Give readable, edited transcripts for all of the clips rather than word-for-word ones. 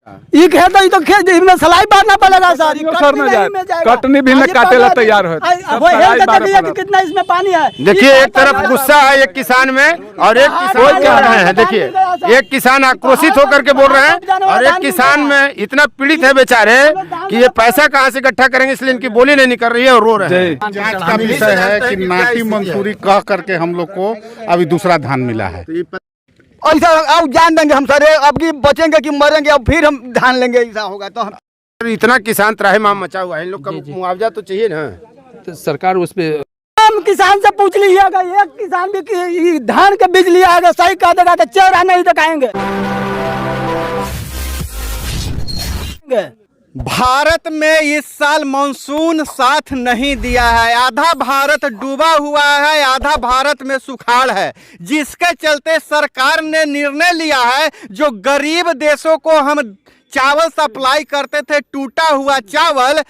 ये खेत तो खेत में सलाई बारना पड़ेगा सर, कटनी भी न काटेला तैयार हो। कितना इसमें पानी है। देखिए एक तरफ गुस्सा है एक किसान में और एक किसान कह रहे हैं, देखिए एक किसान आक्रोशित होकर के बोल रहे हैं और एक किसान में इतना पीड़ित है बेचारे कि ये पैसा कहाँ से इकट्ठा करेंगे, इसलिए इनकी बोली नहीं निकल रही है और रो रहे हैं। जांच का विषय है कि नाटी मंसूरी कह करके हम लोग को अभी दूसरा धान मिला है। ऐसा अब जान देंगे हम सर, अब की बचेंगे कि मरेंगे, अब फिर हम धान लेंगे, ऐसा होगा तो हम। इतना किसान त्राहिमाम मचा हुआ है, इन लोग का मुआवजा तो चाहिए ना। तो सरकार उस पे हम किसान से पूछ लीजिएगा, एक किसान भी धान के बीज लिया है सही कह देगा तो चौरा नहीं दिखाएंगे। भारत में इस साल मानसून साथ नहीं दिया है, आधा भारत डूबा हुआ है, आधा भारत में सुखाड़ है, जिसके चलते सरकार ने निर्णय लिया है जो गरीब देशों को हम चावल सप्लाई करते थे, टूटा हुआ चावल,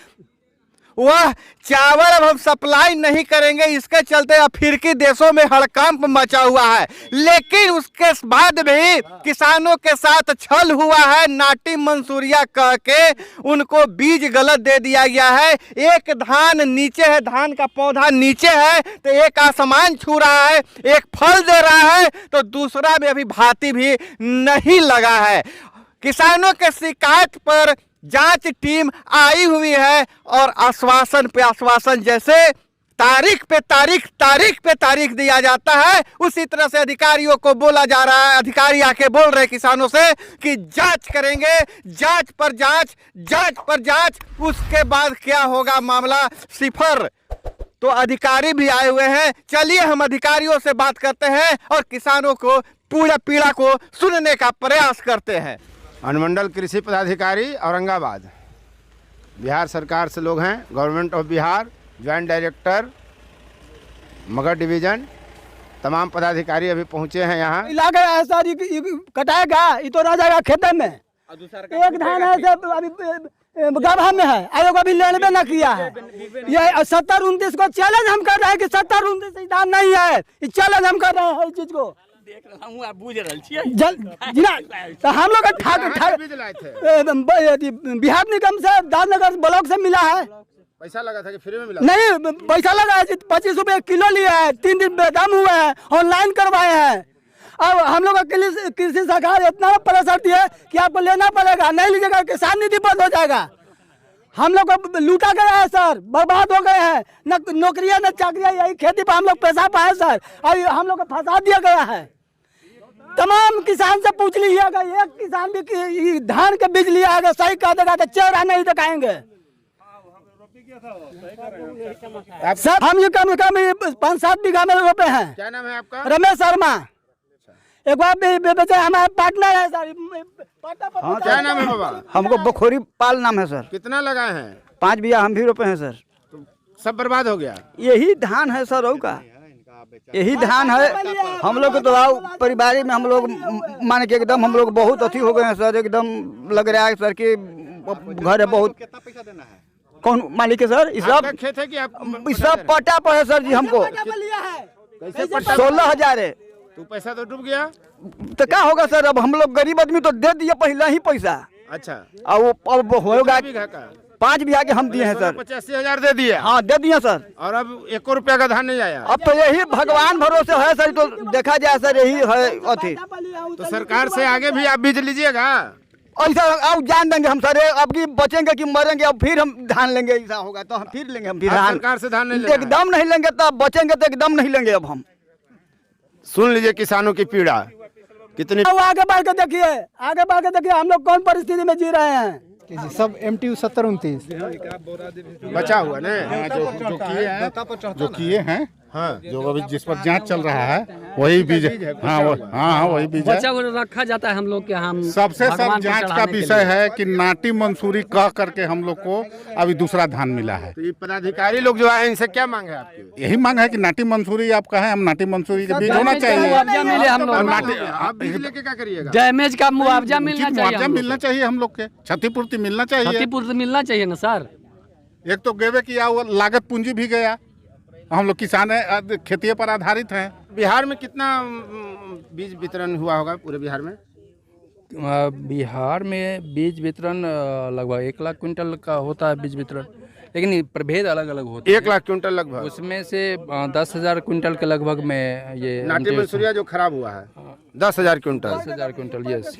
वह चावल अब हम सप्लाई नहीं करेंगे। इसके चलते अफ्रीकी देशों में हड़कंप मचा हुआ है, लेकिन उसके बाद भी किसानों के साथ छल हुआ है। नाटी मंसूरिया कह के उनको बीज गलत दे दिया गया है। एक धान नीचे है, धान का पौधा नीचे है तो एक आसमान छू रहा है, एक फल दे रहा है तो दूसरा में अभी भांति भी नहीं लगा है। किसानों के शिकायत पर जांच टीम आई हुई है और आश्वासन पे आश्वासन, जैसे तारीख पे तारीख दिया जाता है, उसी तरह से अधिकारियों को बोला जा रहा है। अधिकारी आके बोल रहे किसानों से कि जांच करेंगे, जांच पर जांच, उसके बाद क्या होगा मामला सिफर। तो अधिकारी भी आए हुए हैं, चलिए हम अधिकारियों से बात करते हैं और किसानों को पूरा पीड़ा को सुनने का प्रयास करते हैं। अनुमंडल कृषि पदाधिकारी औरंगाबाद, बिहार सरकार से लोग हैं, government of Bihar, joint director Magadh division, तमाम पदाधिकारी अभी पहुंचे हैं यहाँ। ला गया है सर, कटाएगा ये तो रह जाएगा खेत में। एक धान है अभी गबहा में है, आयोग अभी लेने में न किया है। ये 70-29 को चैलेंज हम कर रहे हैं कि 70-29 धान नहीं है, ये चैलेंज हम कर रहे हैं इस चीज को। तो हम लोग बिहार निगम से दादनगर ब्लॉक से मिला है। पैसा लगा था कि फ्री में मिला? नहीं, पैसा लगा है, 25 रुपए किलो लिया है, 3 दिन बेदम हुए हैं, ऑनलाइन करवाए हैं। अब हम लोग कृषि सरकार इतना प्रेशर दिया कि आपको लेना पड़ेगा, नहीं लीजिएगा किसान निधि बंद हो जाएगा। हम लोग को लूटा गया है सर, बर्बाद हो गए हैं, न नौकरियां न चाकरियां, यही खेती पर हम लोग पैसा पाए सर, और हम लोग को फंसा दिया गया है। तमाम किसान से पूछ लीजिएगा, एक किसान भी धान के बीज लिया है सही कह देगा तो चौरा नहीं दिखाएंगे सर। हम ये कम 5-7 बीघा में रोपे हैं। क्या नाम है आपका? रमेश शर्मा। एक बार हमारे पार्टनर है सर। क्या नाम है बाबा? हमको बखोरी पाल नाम है सर। कितना लगाए हैं? 5 बीघा हम भी रोपे हैं सर। तो सब बर्बाद हो गया? यही धान है सर, का यही धान है। हम लोग तो परिवार में हम लोग मान के एकदम हम लोग बहुत अथी हो गए हैं सर, एकदम लग रहा है सर कि घर है बहुत। कौन मालिक है सर? इस सब खेत है कि आप? इस सब पट्टा पर है सर जी। हमको 16,000 है। तो पैसा तो डूब गया तो क्या होगा सर? अब हम लोग गरीब आदमी तो दे दिए पहले ही पैसा। अच्छा, अब होगा 5 बीघा के हम दिए हैं सर। 85,000 दे दिए? हाँ दे दिए सर। और अब 1 रुपया का धान नहीं आया? अब तो यही भगवान भरोसे है सर, तो देखा जाए सर यही है अथी। तो सरकार से आगे भी आप बीज लीजिएगा? ऐसा अब जान देंगे हम सर, अब की बचेंगे कि मरेंगे, अब फिर हम धान लेंगे, ऐसा होगा तो हम फिर लेंगे। हम फिर सरकार से धान नहीं एकदम नहीं लेंगे, तब बचेंगे तो एकदम नहीं लेंगे। अब हम सुन लीजिए किसानों की पीड़ा कितनी। आगे बढ़ के देखिए हम लोग कौन परिस्थिति में जी रहे हैं। सब MTU 70-29 बचा हुआ ना जो किए हैं, हाँ, जो अभी जिस पर जांच चल रहा है वही बीज। हाँ वही बीज है, रखा जाता है हम लोग के। हम सबसे सब जांच का विषय है कि नाटी मंसूरी कह करके हम लोग को अभी दूसरा धान मिला है। तो ये पदाधिकारी लोग जो आए इनसे क्या मांग है आपकी? यही मांग है कि नाटी मंसूरी आप कहें, हम नाटी मंसूरी के बीज होना चाहिए। मुआवजा मिले हम लोग। आप बीज लेके क्या करिएगा? डैमेज का मुआवजा मिलना चाहिए हम लोग के, क्षतिपूर्ति मिलना चाहिए। क्षतिपूर्ति मिलना चाहिए ना सर। एक तो गेवे किया हुआ लागत पूंजी भी गया। हम लोग किसान है, खेती पर आधारित हैं। बिहार में कितना बीज वितरण हुआ होगा पूरे बिहार में? बिहार में बीज वितरण लगभग 1 लाख क्विंटल का होता है बीज वितरण, लेकिन ये प्रभेद अलग अलग होते हैं। 1 लाख क्विंटल लगभग, उसमें से 10,000 क्विंटल के लगभग में ये नाटी मंसूरिया जो खराब हुआ है 10,000 क्विंटल। 10,000 क्विंटल, यस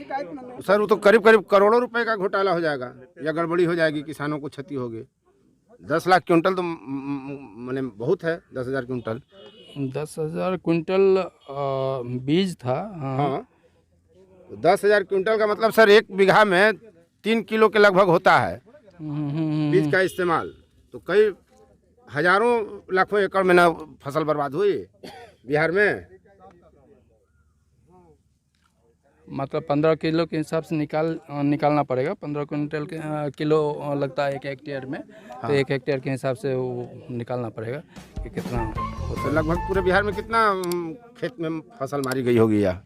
सर वो तो करीब करीब करोड़ों रुपए का घोटाला हो जाएगा या गड़बड़ी हो जाएगी, किसानों को क्षति होगी। 10 लाख क्विंटल तो मैंने बहुत है। 10,000 क्विंटल, 10,000 क्विंटल बीज था। हाँ 10,000 क्विंटल का मतलब सर 1 बीघा में 3 किलो के लगभग होता है बीज का इस्तेमाल। तो कई हजारों लाखों एकड़ में ना फसल बर्बाद हुई बिहार में। मतलब 15 किलो के हिसाब से निकालना पड़ेगा। 15 क्विंटल के किलो लगता है 1 हेक्टेयर में। हाँ। तो 1 हेक्टेयर के हिसाब से वो निकालना पड़ेगा कि कितना होता है। लगभग पूरे बिहार में कितना खेत में फसल मारी गई होगी या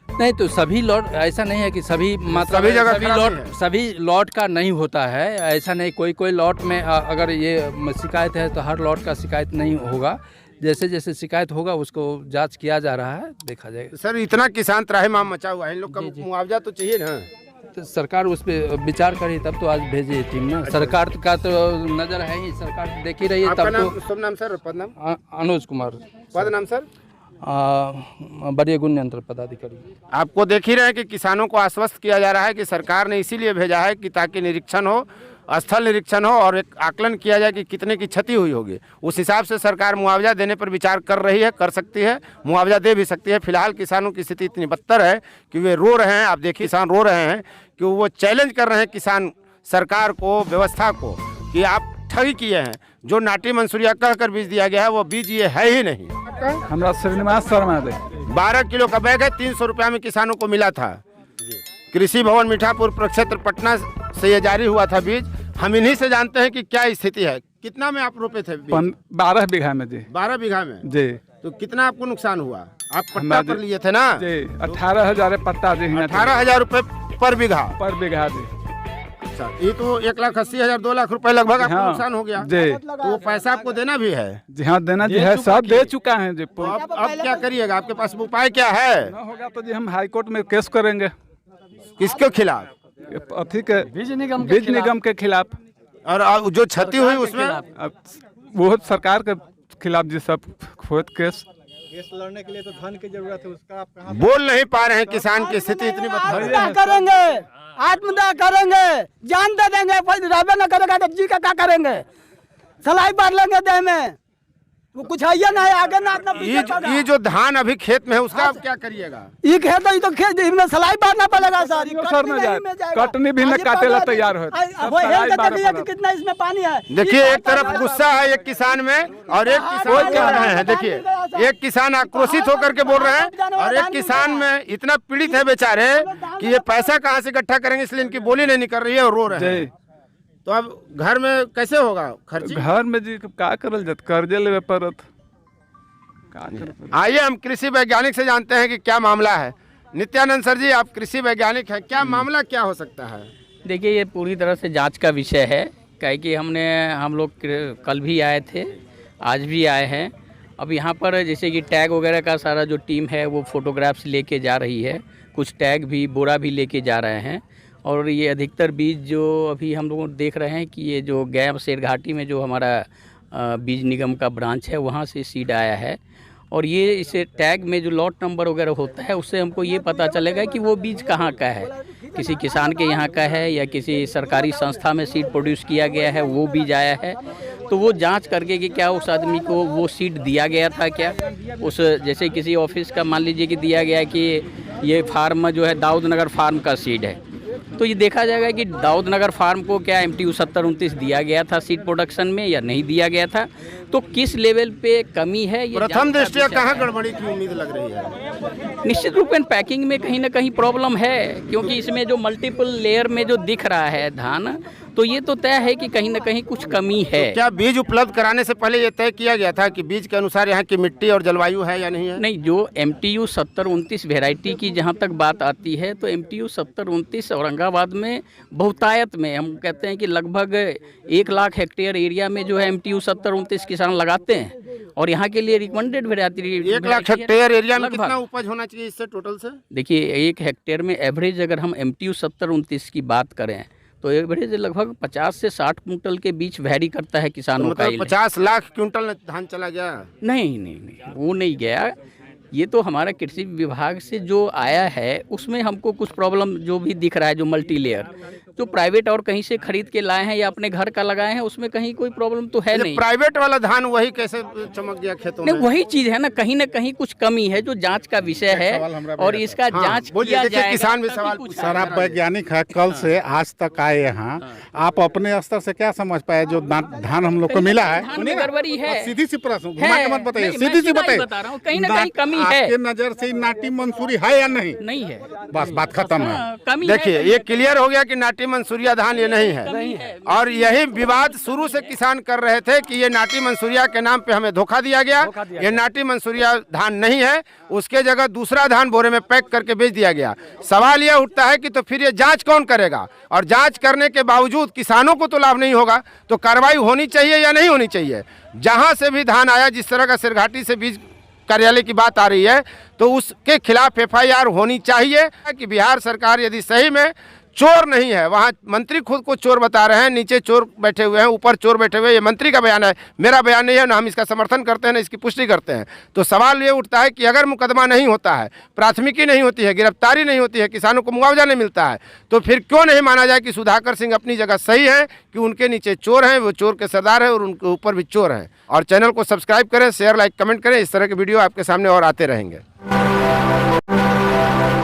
नहीं? तो सभी लॉट ऐसा नहीं है कि सभी मतलब सभी जगह सभी लॉट का नहीं होता है, ऐसा नहीं। कोई लॉट में अगर ये शिकायत है तो हर लॉट का शिकायत नहीं होगा। जैसे जैसे शिकायत होगा उसको जांच किया जा रहा है, देखा जाएगा। सर इतना किसान त्राहिमाम मचा हुआ है, इन लोग का मुआवजा तो चाहिए ना। तो सरकार उस पर विचार करी तब तो आज भेजी टीम ना। सरकार का तो नजर है ही, सरकार देख ही रही है। तब तो शुभ नाम सर, पद नाम? अनुज कुमार। पद नाम सर? बड़े गुण नियंत्रण पदाधिकारी। आपको देख ही रहे हैं कि किसानों को आश्वस्त किया जा रहा है कि सरकार ने इसीलिए भेजा है कि ताकि निरीक्षण हो, स्थल निरीक्षण हो और एक आकलन किया जाए कि कितने की क्षति हुई होगी। उस हिसाब से सरकार मुआवजा देने पर विचार कर रही है, कर सकती है, मुआवजा दे भी सकती है। फिलहाल किसानों की स्थिति इतनी बदतर है कि वे रो रहे हैं। आप देखिए किसान रो रहे हैं कि वो चैलेंज कर रहे हैं किसान सरकार को, व्यवस्था को, कि आप ठगी किए हैं। जो नाटी मंसूरिया कहकर बीज दिया गया है वो बीज ये है ही नहीं। हमारा श्रीनिवास शर्मा दे 12 किलो का बैग है, 300 रुपया में किसानों को मिला था। कृषि भवन मीठापुर प्रक्षेत्र पटना से ये जारी हुआ था बीज। हम इन्हीं से जानते हैं कि क्या स्थिति है। कितना में आप रोपे थे? 12 बीघा में जी। 12 बीघा में जी। तो कितना आपको नुकसान हुआ? आप पट्टा पर लिए थे ना जी? 18,000 पट्टा जी। 18,000 रुपए पर बीघा? पर बीघा जी। अच्छा, ये तो 1,80,000 2 लाख रुपए लगभग आपको नुकसान हो गया जी। तो वो पैसा आपको देना भी है? जी हाँ, देना जी है, सब दे चुका है जी। तो अब क्या करिएगा? आपके पास उपाय क्या है? ना होगा तो जी हम हाई कोर्ट में केस करेंगे। किसके खिलाफ? अथी के बीज निगम के खिलाफ। और जो क्षति हुई उसमें वो सरकार के खिलाफ जी सब खोद केस लड़ने के लिए तो धन की जरूरत है, उसका आप कहाँ बोल नहीं पा रहे हैं। किसान की स्थिति इतनी आत्मदाह करेंगे, आत्मदाह करेंगे, जान दे देंगे। रहबे न करेगा तो जी का क्या करेंगे? सलाई बांध लेंगे देह में, वो कुछ है ना है आगे ना अपना। ये जो धान अभी खेत में है उसका आप क्या करिएगा? ये खेत है, तो खेत में सलाई बांधना पड़ेगा सर। कटनी भी न काटेला तैयार हो। कितना इसमें पानी है? देखिए एक तरफ गुस्सा है एक किसान में और एक किसान कह रहे हैं। देखिए एक किसान आक्रोशित होकर के बोल रहे हैं और एक किसान में इतना पीड़ित है बेचारे कि ये पैसा कहाँ से इकट्ठा करेंगे, इसलिए इनकी बोली नहीं निकल रही है और रो रहे हैं। तो अब घर में कैसे होगा खर्च? घर में जी का करल जात, कर्जे लेवे पड़त। आइए हम कृषि वैज्ञानिक से जानते हैं कि क्या मामला है। नित्यानंद सर जी, आप कृषि वैज्ञानिक हैं, क्या मामला क्या हो सकता है? देखिए ये पूरी तरह से जांच का विषय है। क्या कि हम लोग कल भी आए थे, आज भी आए हैं। अब यहाँ पर जैसे कि टैग वगैरह का सारा जो टीम है वो फोटोग्राफ्स लेके जा रही है, कुछ टैग भी बोरा भी लेके जा रहे हैं। और ये अधिकतर बीज जो अभी हम लोग देख रहे हैं कि ये जो गया शेरघाटी में जो हमारा बीज निगम का ब्रांच है वहाँ से सीड आया है। और ये इसे टैग में जो लॉट नंबर वगैरह होता है उससे हमको ये पता चलेगा कि वो बीज कहाँ का है, किसी किसान के यहाँ का है या किसी सरकारी संस्था में सीड प्रोड्यूस किया गया है वो बीज आया है। तो वो जांच करके कि क्या उस आदमी को वो सीड दिया गया था, क्या उस जैसे किसी ऑफिस का मान लीजिए कि दिया गया कि ये फार्म जो है दाऊदनगर फार्म का सीड है, तो ये देखा जाएगा कि दाऊदनगर फार्म को क्या MTU 7029 दिया गया था सीड प्रोडक्शन में या नहीं दिया गया था। तो किस लेवल पे कमी है ये प्रथम दृष्टया कहाँ गड़बड़ी की उम्मीद लग रही है? निश्चित रूप में पैकिंग में कहीं ना कहीं प्रॉब्लम है, क्योंकि इसमें जो मल्टीपल लेयर में जो दिख रहा है धान, तो ये तो तय है कि कहीं ना कहीं कुछ कमी है। तो क्या बीज उपलब्ध कराने से पहले ये तय किया गया था कि बीज के अनुसार यहाँ की मिट्टी और जलवायु है या नहीं है? नहीं, जो MTU 7029 वेराइटी की जहाँ तक बात आती है तो MTU 7029 औरंगाबाद में बहुतायत में हम कहते हैं कि लगभग 1 लाख हेक्टेयर एरिया में जो है MTU 7029 किसान लगाते हैं। और यहाँ के लिए recommended variety 1 lakh hectare area में कितना उपज होना चाहिए इससे टोटल से? देखिए 1 हेक्टेयर में एवरेज अगर हम MTU 70-29 की बात करें तो एवरेज लगभग 50 से 60 कुंटल के बीच वैरी करता है किसानों का। 50 लाख क्विंटल धान चला गया? नहीं वो नहीं गया। ये तो हमारा कृषि विभाग से जो आया है उसमें हमको कुछ प्रॉब्लम जो भी दिख रहा है, जो मल्टी लेयर जो प्राइवेट और कहीं से खरीद के लाए हैं या अपने घर का लगाए हैं, उसमें कहीं कोई प्रॉब्लम तो है नहीं। प्राइवेट वाला धान वही कैसे चमक गया खेतों में? नहीं वही चीज है ना, कहीं कुछ कमी है जो जांच का विषय है और इसका जांच किया जाएगा। किसान भी सवाल सर आप वैज्ञानिक है, कल से आज तक आए यहाँ, आप अपने स्तर से क्या समझ पाए जो धान हम लोग को मिला है? गड़बड़ी है, सीधी सी प्रश्न घुमा के मत बताइए, सीधी सी बताइए। कहीं ना कहीं कमी है। आपके नजर से नाटी मंसूरी है या नहीं? नहीं है, बस बात खत्म है। देखिए ये क्लियर हो गया कि नाटी मंसूरिया धान ये नहीं है, और यही विवाद शुरू से किसान कर रहे थे कि ये नाटी मंसूरिया के नाम पे हमें धोखा दिया गया, ये नाटी मंसूरिया धान नहीं है, उसके जगह दूसरा धान बोरे में पैक करके बेच दिया गया। सवाल यह उठता है कि तो फिर ये जांच कौन करेगा, और जांच करने के बावजूद किसानों को तो लाभ नहीं होगा, तो कार्रवाई होनी चाहिए या नहीं होनी चाहिए? जहां से भी धान आया, जिस तरह का सिरघाटी से बीज कार्यालय की बात आ रही है, तो उसके खिलाफ FIR होनी चाहिए कि बिहार सरकार यदि सही में चोर नहीं है, वहाँ मंत्री खुद को चोर बता रहे हैं, नीचे चोर बैठे हुए हैं, ऊपर चोर बैठे हुए हैं, ये मंत्री का बयान है, मेरा बयान नहीं है, ना हम इसका समर्थन करते हैं ना इसकी पुष्टि करते हैं। तो सवाल ये उठता है कि अगर मुकदमा नहीं होता है, प्राथमिकी नहीं होती है, गिरफ्तारी नहीं होती है, किसानों को मुआवजा नहीं मिलता है, तो फिर क्यों नहीं माना जाए कि सुधाकर सिंह अपनी जगह सही है, कि उनके नीचे चोर हैं, वो चोर के सरदार है और उनके ऊपर भी चोर हैं। और चैनल को सब्सक्राइब करें, शेयर, लाइक, कमेंट करें, इस तरह के वीडियो आपके सामने और आते रहेंगे।